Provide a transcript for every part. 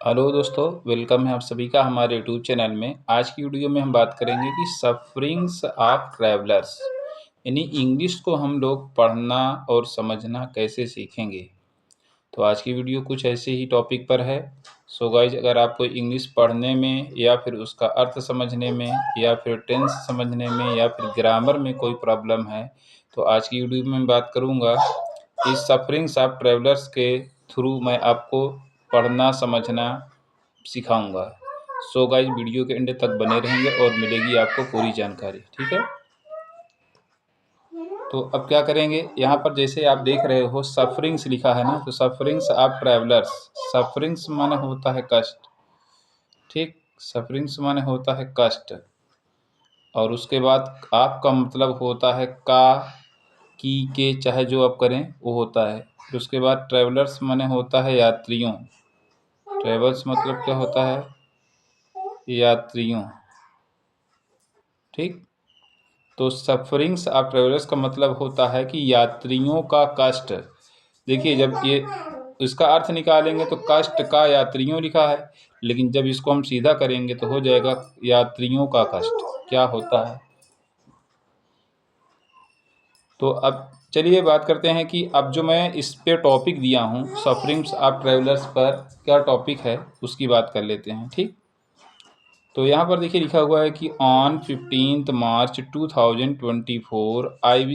Hello दोस्तों, welcome है आप सभी का हमारे यूट्यूब चैनल में। आज की वीडियो में हम बात करेंगे कि सफरिंग्स ऑफ ट्रैवलर्स यानी इंग्लिश को हम लोग पढ़ना और समझना कैसे सीखेंगे। तो आज की वीडियो कुछ ऐसे ही टॉपिक पर है। सो गाइज, अगर आपको इंग्लिश पढ़ने में या फिर उसका अर्थ समझने में या फिर टेंस समझने में या फिर ग्रामर में कोई प्रॉब्लम है तो आज की वीडियो में मैं बात करूँगा। इस सफरिंग्स ऑफ ट्रैवलर्स के थ्रू मैं आपको पढ़ना समझना सिखाऊंगा। सो गाइज, वीडियो के एंड तक बने रहेंगे और मिलेगी आपको पूरी जानकारी। ठीक है, तो अब क्या करेंगे, यहाँ पर जैसे आप देख रहे हो सफरिंग्स लिखा है ना, तो सफरिंग्स ऑफ ट्रैवलर्स। सफरिंग्स माने होता है कष्ट। ठीक, सफरिंग्स माने होता है कष्ट। और उसके बाद आपका मतलब होता है का, की, के, चाहे जो आप करें वो होता है। फिर उसके बाद ट्रैवलर्स माने होता है यात्रियों। ट्रैवल्स मतलब क्या होता है, यात्रियों। ठीक, तो सफरिंग्स ऑफ ट्रेवलर्स का मतलब होता है कि यात्रियों का कष्ट। देखिए, जब ये इसका अर्थ निकालेंगे तो कष्ट का यात्रियों लिखा है, लेकिन जब इसको हम सीधा करेंगे तो हो जाएगा यात्रियों का कष्ट। क्या होता है, तो अब चलिए बात करते हैं कि अब जो मैं इस पे टॉपिक दिया हूँ सफरिंग्स ऑफ ट्रेवलर्स पर, क्या टॉपिक है उसकी बात कर लेते हैं। ठीक, तो यहाँ पर देखिए लिखा हुआ है कि on 15 March 2024 I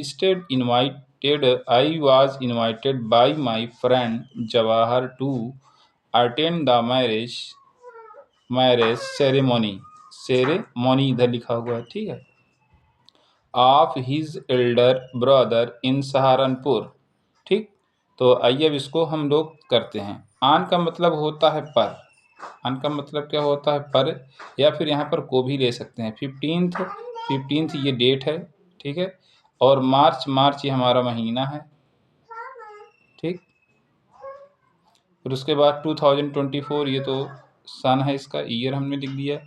was invited by my friend Jawahar to attend the marriage ceremony इधर लिखा हुआ है, ठीक है, of his elder brother in Saharanpur. ठीक, तो आइए अब इसको हम लोग करते हैं। आन का मतलब होता है पर। आन का मतलब क्या होता है, पर, या फिर यहाँ पर को भी ले सकते हैं। 15th ये डेट है, ठीक है, और मार्च ये हमारा महीना है। ठीक, फिर उसके बाद 2024 ये तो सन है, इसका ईयर हमने लिख दिया।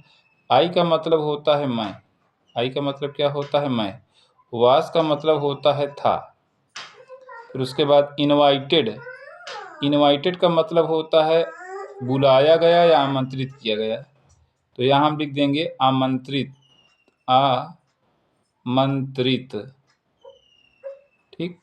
आई का मतलब होता है मैं। आई का मतलब क्या होता है, मैं। वास का मतलब होता है था। फिर उसके बाद इनवाइटेड। इनवाइटेड का मतलब होता है बुलाया गया या आमंत्रित किया गया। तो यहाँ हम लिख देंगे आमंत्रित, आमंत्रित। ठीक,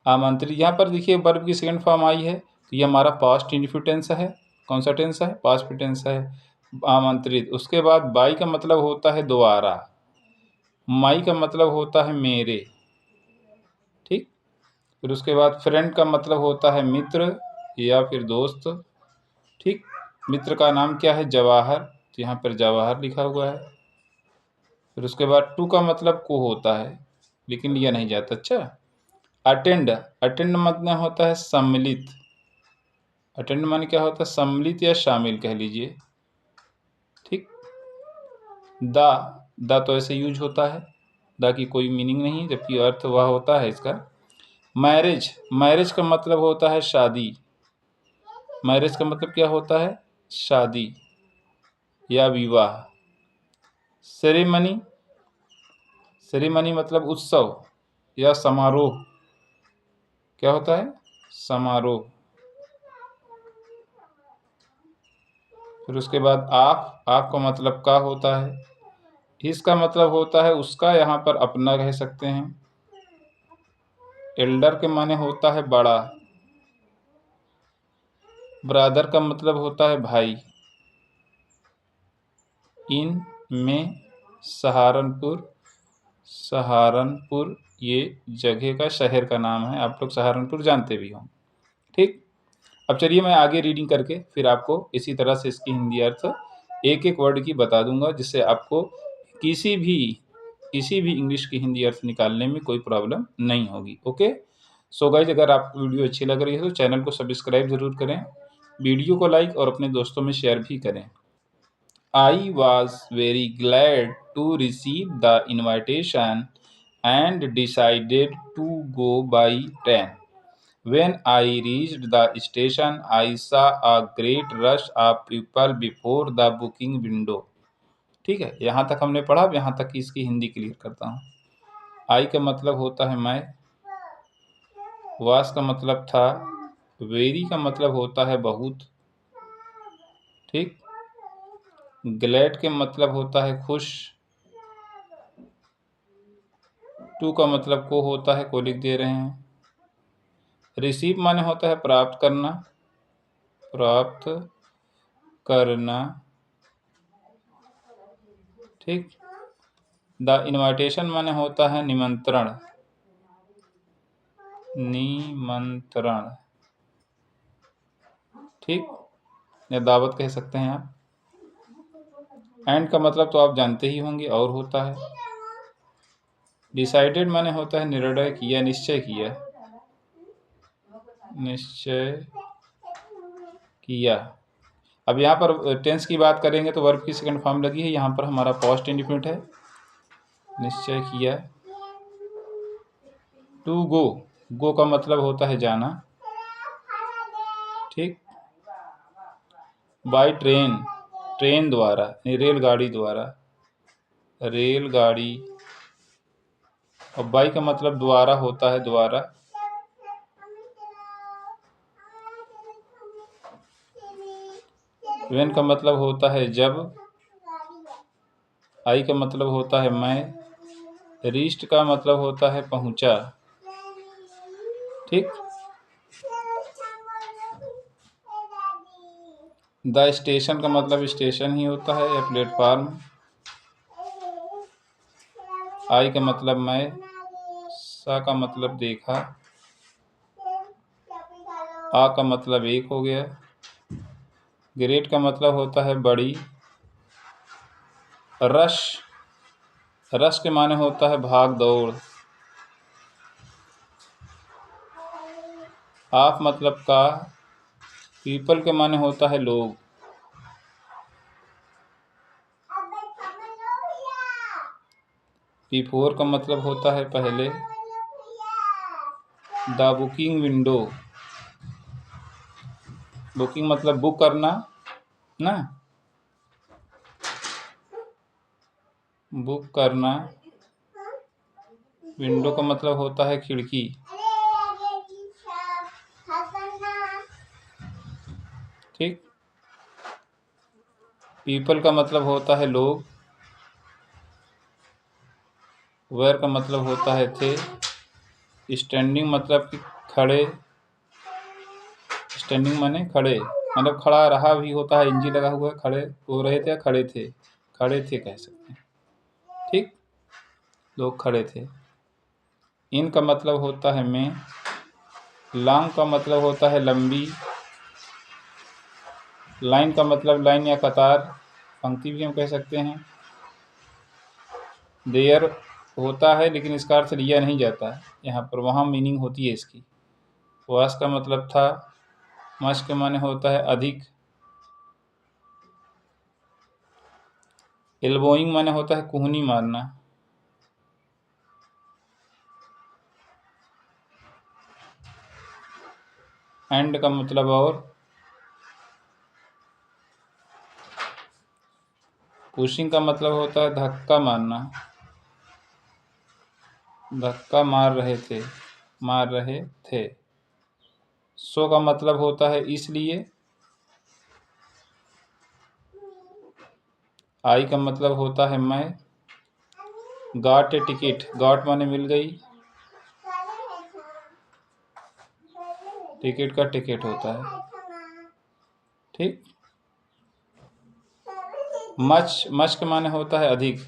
आमंत्रित। यहाँ पर देखिए वर्ब की सेकंड फॉर्म आई है, तो ये हमारा पास्ट इंडिफिनिट टेंस है। कौन सा टेंस है, पास्ट टेंस है, आमंत्रित। उसके बाद बाई का मतलब होता है दोबारा। माई का मतलब होता है मेरे। ठीक, फिर उसके बाद फ्रेंड का मतलब होता है मित्र या फिर दोस्त। ठीक, मित्र का नाम क्या है, जवाहर, तो यहाँ पर जवाहर लिखा हुआ है। फिर उसके बाद टू का मतलब को होता है, लेकिन लिया नहीं जाता। अच्छा, अटेंड। अटेंड मतलब होता है सम्मिलित। अटेंड माने क्या होता है, सम्मिलित या शामिल कह लीजिए। ठीक, द तो ऐसे यूज होता है, द की कोई मीनिंग नहीं, जबकि अर्थ वह होता है इसका। मैरिज। मैरिज का मतलब होता है शादी। मैरिज का मतलब क्या होता है, शादी या विवाह। सेरेमनी। सेरेमनी मतलब उत्सव या समारोह। क्या होता है, समारोह। फिर उसके बाद आप का मतलब का होता है। इसका मतलब होता है उसका, यहाँ पर अपना कह सकते हैं। एल्डर के माने होता है बड़ा। ब्रदर का मतलब होता है भाई। इन में सहारनपुर। सहारनपुर ये जगह का, शहर का नाम है, आप लोग सहारनपुर जानते भी हों। ठीक, अब चलिए मैं आगे रीडिंग करके फिर आपको इसी तरह से इसकी हिंदी अर्थ एक एक वर्ड की बता दूंगा, जिससे आपको किसी भी इंग्लिश की हिंदी अर्थ निकालने में कोई प्रॉब्लम नहीं होगी। ओके, सो गाइज, अगर आपको वीडियो अच्छी लग रही है तो चैनल को सब्सक्राइब जरूर करें, वीडियो को लाइक और अपने दोस्तों में शेयर भी करें। I was very glad to receive the invitation and decided to go by train. When I reached the station, I saw a great rush of people before the booking window. ठीक है, यहाँ तक हमने पढ़ा। अब यहाँ तक की इसकी हिंदी क्लियर करता हूँ। आई का मतलब होता है मैं। वास का मतलब था। वेरी का मतलब होता है बहुत। ठीक। ग्लैड के मतलब होता है खुश। टू का मतलब को होता है, को लिख दे रहे हैं। रिसीव माने होता है प्राप्त करना, प्राप्त करना। ठीक। द इनविटेशन माने होता है निमंत्रण, निमंत्रण। ठीक, या दावत कह सकते हैं आप। एंड का मतलब तो आप जानते ही होंगे, और होता है। डिसाइडेड माने होता है निर्णय किया, निश्चय किया, निश्चय किया। अब यहाँ पर टेंस की बात करेंगे तो वर्ब की सेकंड फॉर्म लगी है, यहाँ पर हमारा पास्ट इंडिफिनिट है, निश्चय किया। टू गो, गो का मतलब होता है जाना। ठीक। बाय ट्रेन, ट्रेन द्वारा, रेलगाड़ी द्वारा, रेलगाड़ी। और बाई का मतलब द्वारा होता है, द्वारा। व्हेन का मतलब होता है जब। आई का मतलब होता है मैं। रीच्ड का मतलब होता है पहुंचा। ठीक। द स्टेशन का मतलब स्टेशन ही होता है, या प्लेटफार्म। आई का मतलब मैं। सा का मतलब देखा। आ का मतलब एक हो गया। ग्रेट का मतलब होता है बड़ी। रश, रश के माने होता है भाग दौड़। ऑफ मतलब का। पीपल के माने होता है लोग। बिफोर का मतलब होता है पहले। द बुकिंग विंडो, बुकिंग मतलब बुक करना ना, बुक करना। विंडो का मतलब होता है खिड़की। ठीक। पीपल का मतलब होता है लोग। वेयर का मतलब होता है थे। स्टैंडिंग मतलब कि खड़े, स्टैंडिंग माने खड़े, मतलब खड़ा रहा भी होता है, इंजी लगा हुआ है, खड़े हो रहे थे या खड़े थे, खड़े थे कह सकते हैं। ठीक, लोग खड़े थे। इन का मतलब होता है में। लॉन्ग का मतलब होता है लंबी। लाइन का मतलब लाइन या कतार, पंक्ति भी हम कह सकते हैं। देयर होता है लेकिन इसका अर्थ लिया नहीं जाता है यहाँ पर, वहाँ मीनिंग होती है इसकी। वास का मतलब था। मच के माने होता है अधिक। एल्बोइंग माने होता है कुहनी मारना। एंड का मतलब और। पुशिंग का मतलब होता है धक्का मारना, धक्का मार रहे थे, मार रहे थे। सो का मतलब होता है इसलिए। आई का मतलब होता है मैं। गॉट ए टिकट, गॉट माने मिल गई, टिकट का टिकट होता है। ठीक। मच, मच के माने होता है अधिक।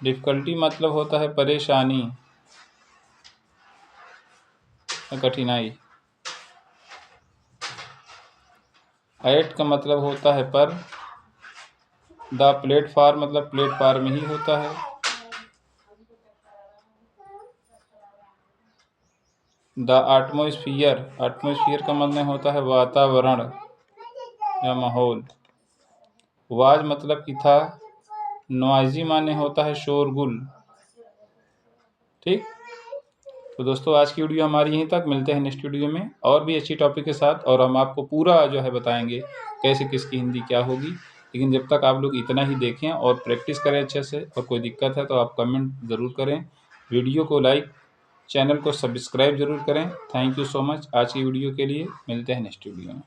डिफिकल्टी मतलब होता है परेशानी, कठिनाई। एट का मतलब होता है पर। द प्लेटफार्म मतलब प्लेटफार्म ही होता है। द एटमॉस्फियर, एटमॉस्फियर का मतलब होता है वातावरण या माहौल। वाज मतलब कि था। नॉइजी माने होता है शोरगुल। ठीक। तो दोस्तों आज की वीडियो हमारी यहीं तक, मिलते हैं नेक्स्ट वीडियो में और भी अच्छी टॉपिक के साथ, और हम आपको पूरा जो है बताएंगे कैसे किसकी हिंदी क्या होगी। लेकिन जब तक आप लोग इतना ही देखें और प्रैक्टिस करें अच्छे से, और कोई दिक्कत है तो आप कमेंट ज़रूर करें। वीडियो को लाइक चैनल को सब्सक्राइब जरूर करें। Thank you so much. आज की वीडियो के लिए मिलते हैं नेक्स्ट वीडियो में।